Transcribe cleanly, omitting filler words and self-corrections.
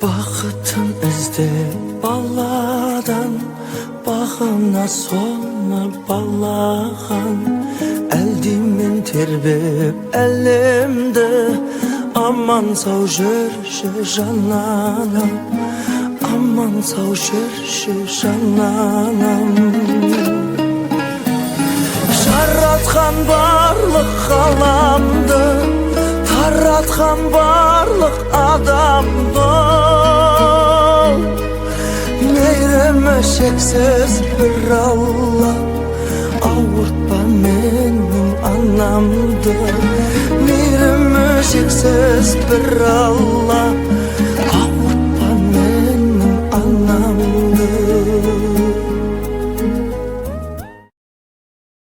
Бақытын іздеп баладан, бағына соны балаған. Әлдимен тербеп әлемді, аман сау жүрші жананам, аман сау жүрші жананам. Жаратқан барлық ғаламды, таратқан барлық адамды, мейірімі шексіз бір Алла, ауыртпа менің анамды. Мейірімі шексіз бір Алла,